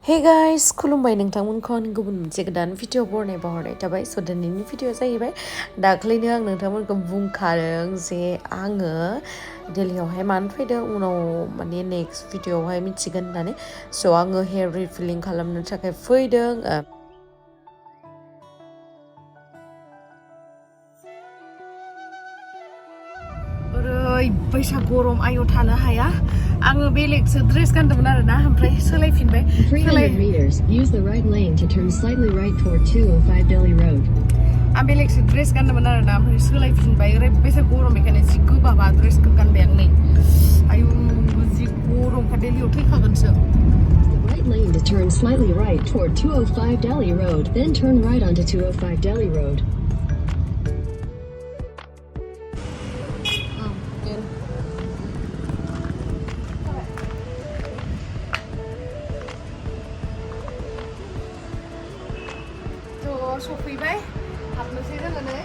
Hey guys, Khulumbai nwngthangमोनखौ गुबुन मोनसे गोदान भिडिअ बरनाय बावहरनाय थाबाय स' दिनैनि भिडिअ जाहैबाय दाख्लैनो आं नोंथांमोनखौ बुंखादों जे आङो दिल्लीयावहाय मानो फैदों उनाव माने नेक्स्ट भिडिअआवहाय मिथिगोन होननानै स' आङो हेयार रिफिलिं खालामनो थाखाय फैदों ओरैबायसा गरम आयौ थानो हाया आङो बेलेगसो ड्रेस गानदोंमोन आरो ना ओमफ्राय सोलायफिनबाय 300 meters use the right lane to turn slightly right toward 205 Delhi Road आं बेलेगसो ड्रेस गानदोंमोन आरो ना ओमफ्राय सोलायफिनबाय ओरैबायसा गरम बेखायनो जि गोबाबा ड्रेसखौ गानबाय आं नै आयौ जि गरमखा दिल्लीयाव थैखागोनसो The right lane to turn slightly right toward 205 Delhi Road then turn right onto 205 Delhi Road सफैबाय हाबनोसै जोङो नै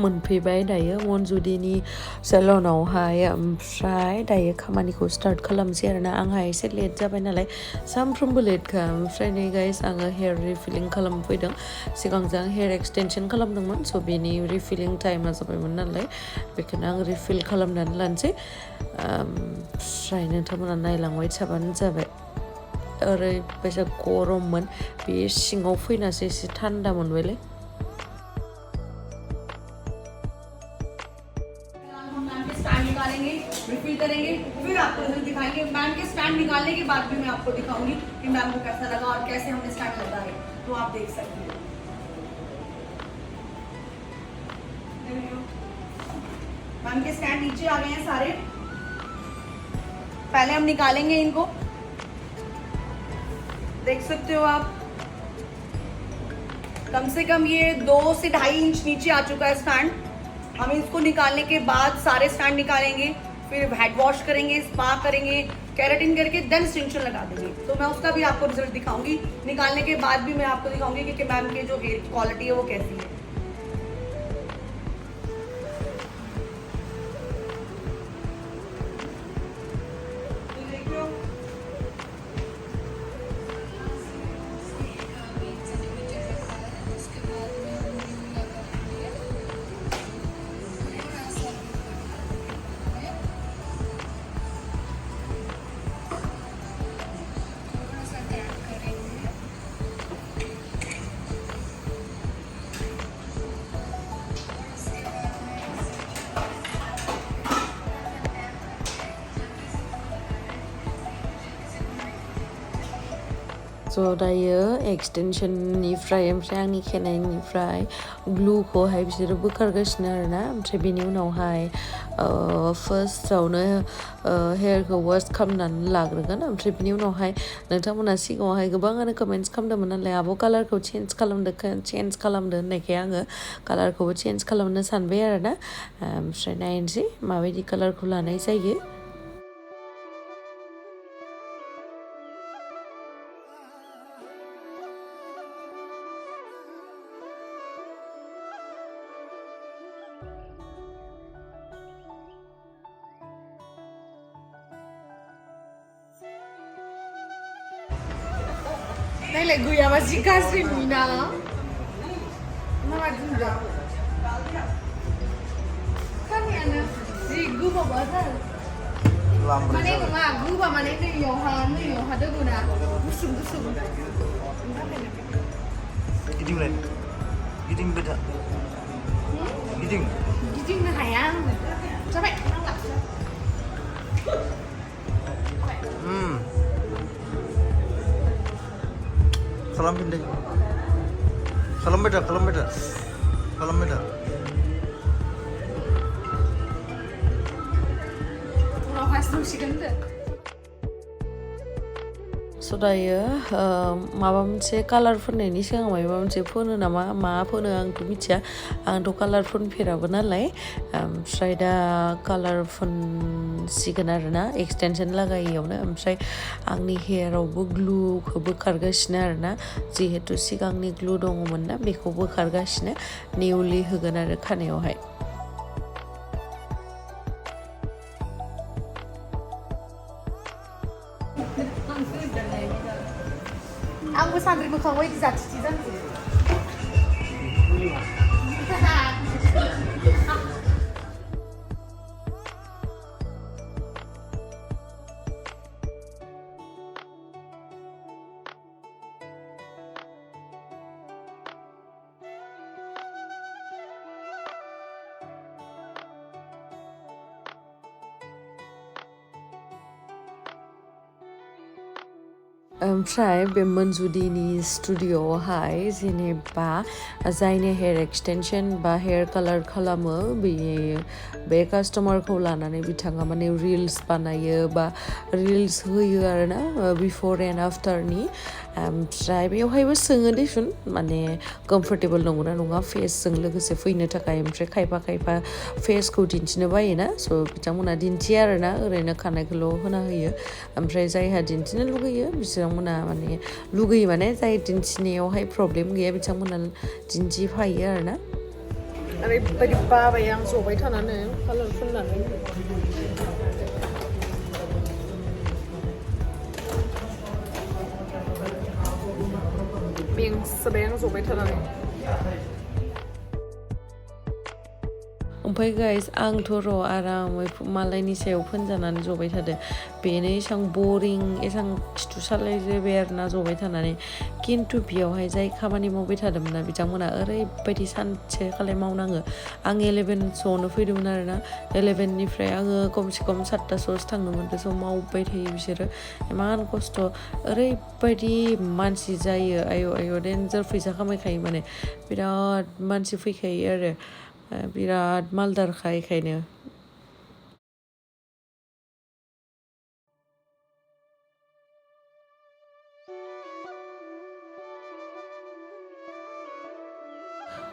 मोनफैबाय दायो मनजुदिनि सेलनावहाय ओमफ्राय दायो खामानिखौ स्टार्ट खालामसै आरोना आंहा एसे लेट जाबाय नालाय सानफ्रोमबो लेटखा ओमफ्राय नै गाइस आङो हेयार रिफिलिं खालामफैदों सिगांजों हेयार एक्सटेनसन खालामदोंमोन स' बेनि रिफिलिं टाइमा जाबायमोन नालाय बेखायनो आं रिफिल खालामनानै लानोसै ओमफ्राय नोंथांमोना नायलांबाय थाबानो जाबाय ओरैबायसा गरममोन बे सिङाव फैनासो एसे थान्दा मोनबायलै रिफिल करेंगे फिर आपको रिजल्ट दिखाएंगे मैम के स्टैंड निकालने के बाद भी मैं आपको दिखाऊंगी कि मैम को कैसा लगा और कैसे हमने स्टैंड लगा है तो आप देख सकते हैं मैम के स्टैंड नीचे आ गए हैं सारे पहले हम निकालेंगे इनको देख सकते हो आप कम से कम ये 2 से 2.5 इंच नीचे आ चुका है स्टैंड हम इसको निकालने के बाद सारे स्टैंड निकालेंगे फिर हेड वॉश करेंगे स्पा करेंगे केराटिन करके देन एक्सटेंशन लगा देंगे तो मैं उसका भी आपको रिजल्ट दिखाऊंगी निकालने के बाद भी मैं आपको दिखाऊंगी कि मैम के जो हेयर क्वालिटी है वो कैसी है स' दायो एक्सटेनसननिफ्राय ओमफ्राय आंनि खेनायनिफ्राय ग्लुखौहाय बिसोरो बोखारगासिनो आरोना ओमफ्राय बेनि उनावहाय फार्स्टआवनो हेयारखौ वाश खालामनानै लाग्रोगोन ओमफ्राय बेनि उनावहाय नोंथांमोना सिगाङावहाय गोबाङानो कमेन्ट्स खालामदोंमोन नालाय आब' कालारखौ चेन्ज खालामदो होननायखाय आङो कालारखौबो चेन्ज खालामनो सानबाय आरोना ओमफ्राय नायनोसै माबायदि कालारखौ लानाय जायो Nele guya masih kasih Nina. Mama juga. Kan ya na, si gua bawa Mana enggak gua mana itu yohan ada guna. Busuk. Giting lain. Giting beda. Giting na hayang. Sampai nangkap. Khalam beda. स' स' दायो माबा मोनसे कालार फोननायनि सिगां माबा मोनसे फोनो नामा मा फोनो आंथ' मिथिया आंथ' कालार फोनफेराबो नालाय ओमफ्राय दा कालार फोनसिगोन आरोना एक्सटेनसन लागायियावनो ओमफ्राय आंनि हेयारावबो ग्लुखौ बोखारगासिनो आरोना जिहेतु सिगांनि ग्लु दङमोन ना बेखौ बोखारगासिनो निउलि होगोन आरो खानायावहाय आंबो सान्द्रि मोखां बायदि जाथिथि जानो ओमफ्राय बे मोनजुदिनि स्टुडिअ'आवहाय जेनेबा जायनो हेयार एक्सटेनसन बा हेयार कालार खालामो बे कास्टमारखौ लानानै बिथाङा माने रिल्स बानायो बा रिल्स होयो आरोना बिफर एन्ड आफ्टारनि ओमफ्राय बेवहायबो सोङो देसुन माने कमफर्टेबल नंगौना नङा फेसजों लोगोसे फैनो थाखाय ओमफ्राय खायफा फेसखौ दिन्थिनो बायोना स' बिथांमोना दिन्थिया आरोना ओरैनो खानायखौल' होना होयो ओमफ्राय जायहा दिन्थिनो लुगैयो बिथांमोना माने लुगैयो माने जाय दिन्थिनायावहाय प्रब्लेम गैया बिथांमोना दिन्थिफायो आरोना ओरैबायदि बाबाय आं जबाय थानानै कालार फुननानै मेंसोबाय आं जबाय थानानै ओमफ्राय गाइस आंथ' र' आरामै मालायनि सायाव फोनजानानै जबाय थादों बेनो एसां बरिं एसां खिथु सालायजोबबाय आरोना जबाय थानानै खिन्थु बेयावहाय जाय खामानि मावबाय थादोंमोन ना बिथांमोना ओरैबायदि सानसे खालाय मावनाङो आं 11सोआवनो फैदोंमोन आरोना 11निफ्राय आङो खमसे खम 7थासोआवसो थांनो मोनदों स' मावबाय थायो बिसोरो इमान खस्थ' ओरैबायदि मानसि जायो आय' डेन्जार फैसा खामायखायो माने बिराद मानसि फैखायो आरो बिराद मालदारखा एखायनो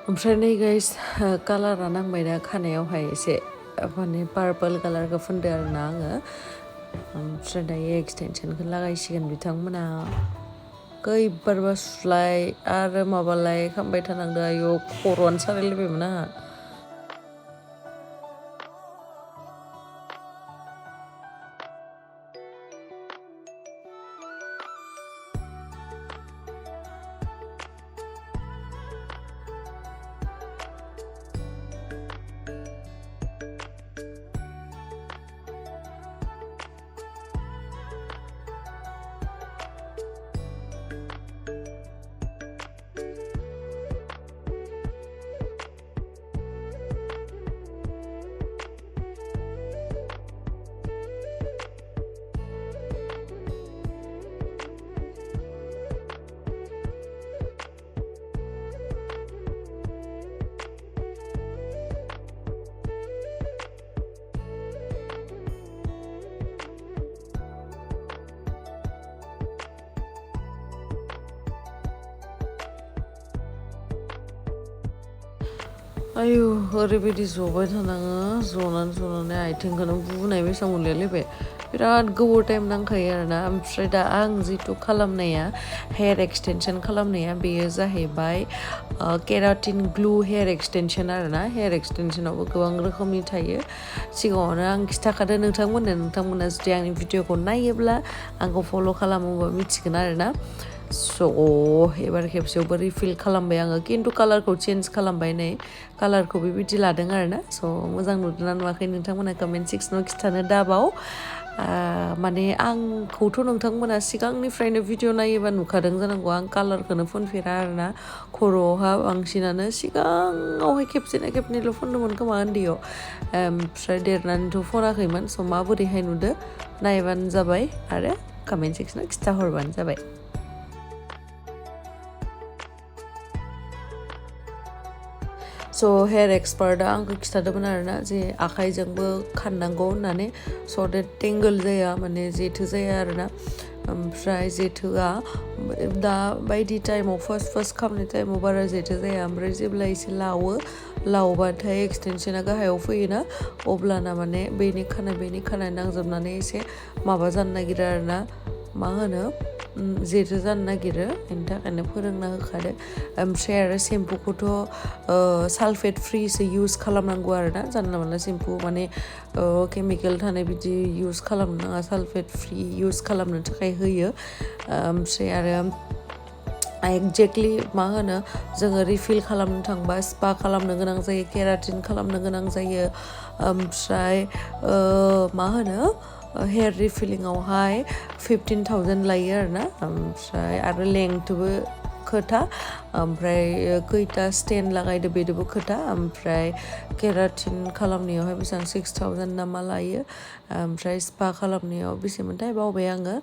ओमफ्राय नै गाइस कालारा नांबाय दा खानायावहाय एसे माने पार्पल कालारखौ फुनदो आरोना आङो ओमफ्राय दायो एक्सटेनसनखौ लागायसिगोन बिथांमोना खैबारबा सुलाय आरो माबालाय खालामबाय थानांदो आयौ खर'आनो सालायलायबायमोन आंहा आयु ओरैबायदि जबाय थानाङो जनानै आथिंखौनो बुनाय बेसां मोनलायलायबाय बिराद गोबाव टाइम नांखायो आरोना ओमफ्राय दा आं जिथु खालामनाया हेयार एक्सटेनसन खालामनाया बेयो जाहैबाय केराटिन ग्लु हेयार एक्सटेनसन आरोना हेयार एक्सटेनसनावबो गोबां रोखोमनि थायो सिगाङावनो आं खिथाखादों नोंथांमोना जुदि आंनि भिडिअखौ नायोब्ला आंखौ फल' खालामोबा मिथिगोन आरोना स' एबार खेबसेयावबो रिफिल खालामबाय आङो खिन्थु कालारखौ चेन्ज खालामबाय नै कालारखौ बेबायदि लादों आरोना स' मोजां नुदोंना नुवाखै नोंथांमोना कमेन्ट सेक्सनाव खिथानो दाबाव माने आंखौथ' नोंथांमोना सिगांनिफ्रायनो भिडिअ नायोबा नुखादों जानांगौ आं कालारखौनो फुनफेरा आरोना खर'आवहा बांसिनानो सिगाङावहाय खेबनैल' फुनदोंमोन खोमा उन्दैयाव ओमफ्राय देरनानैथ' फुनाखैमोन स' माबोरैहाय नुदो नायबानो जाबाय आरो कमेन्ट सेक्सनाव खिथाहरबानो जाबाय स' हेयार एक्सपार्टआ आंखौ खिथादोंमोन आरोना जे आखाइजोंबो खाननांगौ होननानै स' देट टेंगल जाया माने जेथो जाया आरोना ओमफ्राय जेथोआ दा बायदि टाइमाव फार्स्ट खालामनाय टाइमाव बारा जेथो जाया ओमफ्राय जेब्ला एसे लावबाथाय एक्सटेनसना गाहायाव फैयोना अब्लाना माने बेनि खानाय नांजोबनानै एसे माबा जानो नागिरो आरोना मा होनो जेथो जानो नागिरो बेनि थाखायनो फोरोंना होखादो ओमफ्राय आरो सेम्पुखौथ' सालफेट फ्रिसो इउज खालामनांगौ आरोना जानला मोनला सेम्पु माने केमिकेल थानाय बिदि इउज खालामनो नाङा सालफेट फ्रि इउज खालामनो थाखाय होयो ओमफ्राय आरो एक्जेक्टलि मा होनो जोङो रिफिल खालामनो थांबा स्पा खालामनो गोनां जायो केराटिन खालामनो गोनां जायो ओमफ्राय मा होनो हेयार रिफिलिंआवहाय 15,000 लायो आरोना ओमफ्राय आरो लेंथबो खोथा ओमफ्राय खैथा स्टेन्ड लागायदो बेदोबो खोथा ओमफ्राय केराटिन खालामनायावहाय बेसेबां 6,000 ना मा लायो ओमफ्राय स्पा खालामनायाव बेसेमोनथाय बावबाय आङो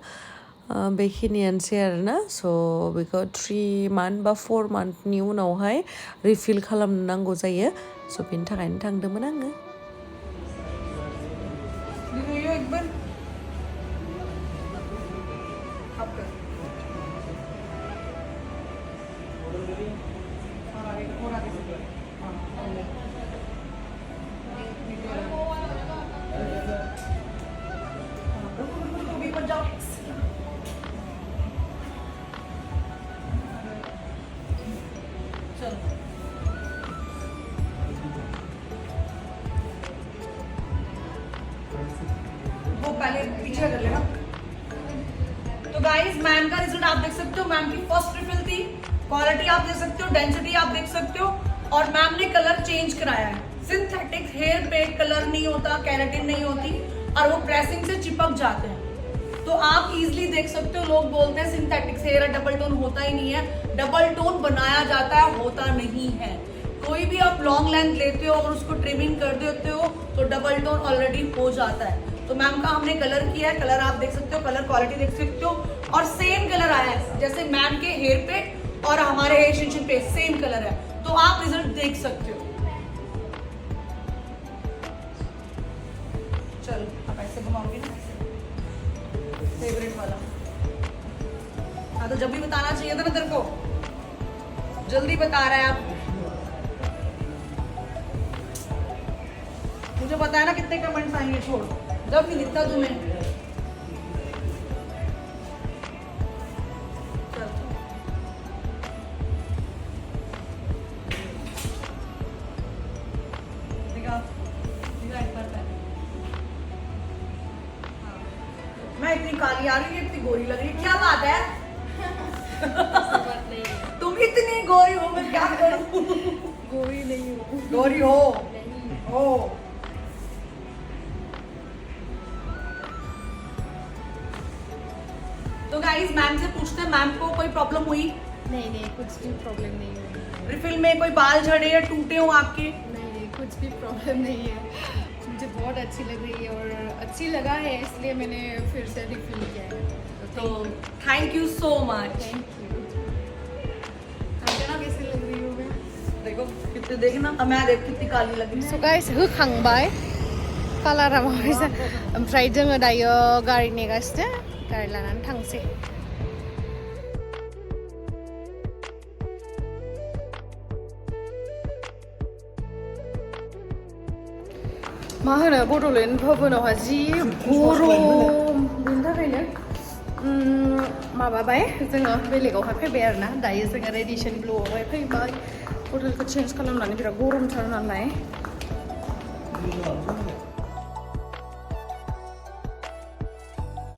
बेखिनियानोसै आरोना स' बेखौ 3 मान्थ बा 4 मान्थनि उनावहाय रिफिल खालामनो नांगौ जायो स' बेनि थाखायनो थांदोंमोन आङो वो पहले पीछे कर लेना तो गाइस मैम का रिजल्ट आप देख सकते हो मैम की फर्स्ट रिफिल थी क्वालिटी आप देख सकते हो डेंसिटी आप देख सकते हो और मैम ने कलर चेंज कराया है सिंथेटिक हेयर पे कलर नहीं होता केराटिन नहीं होती और वो प्रेसिंग से चिपक जाते हैं तो आप इजीली देख सकते हो लोग बोलते हैं सिंथेटिक हेयर डबल टोन होता ही नहीं है डबल टोन बनाया जाता है होता नहीं है कोई भी आप लॉन्ग लेंथ लेते हो और उसको ट्रिमिंग कर देते हो तो डबल टोन ऑलरेडी हो जाता है तो मैम का हमने कलर किया है कलर आप देख सकते हो कलर क्वालिटी देख सकते हो और सेम कलर आया है जैसे मैम के हेयर पे और हमारे हेयर एक्सटेंशन पे सेम कलर है तो आप रिजल्ट देख सकते हो चलो आप ऐसे घुमाओगे ना फेवरेट वाला हाँ तो जब भी बताना चाहिए था ना तेरे को जल्दी बता रहा है आप मुझे पता है ना कितने कमेंट्स आएंगे छोड़ जब नहीं दिखता तुम्हें मैं इतनी काली आ रही है इतनी गोरी लग रही है क्या बात है तुम इतनी गोरी हो मैं क्या करूं गोरी नहीं हो गोरी हो तो गाइस मैम से पूछते हैं मैम को कोई प्रॉब्लम हुई नहीं कुछ भी प्रॉब्लम नहीं है रिफिल में कोई बाल झड़े या टूटे हो आपके नहीं कुछ भी प्रॉब्लम नहीं है मुझे बहुत अच्छी लग रही है और अच्छी लगा है इसलिए मैंने फिर से रिफिल किया है तो thank you so much thank you कैसे लग रही हूँ मैं देखो कितने देखना मैं देख कितनी काली लग रही So guys, होखांबाय कालारा माबायसा ओमफ्राय जोङो दायो गारि नेगासिनो गारि लानानै थांसै मा होनो बड'लेण्ड भवनावहाय जि गरम बेनि थाखायनो माबाबाय जोङो बेलेगावहाय फैबाय आरोना दायो जोङो रेडिसन ब्लुआवहाय फैबाय हटेलखौ चेन्ज खालामनानै बिराद गरमथार नालाय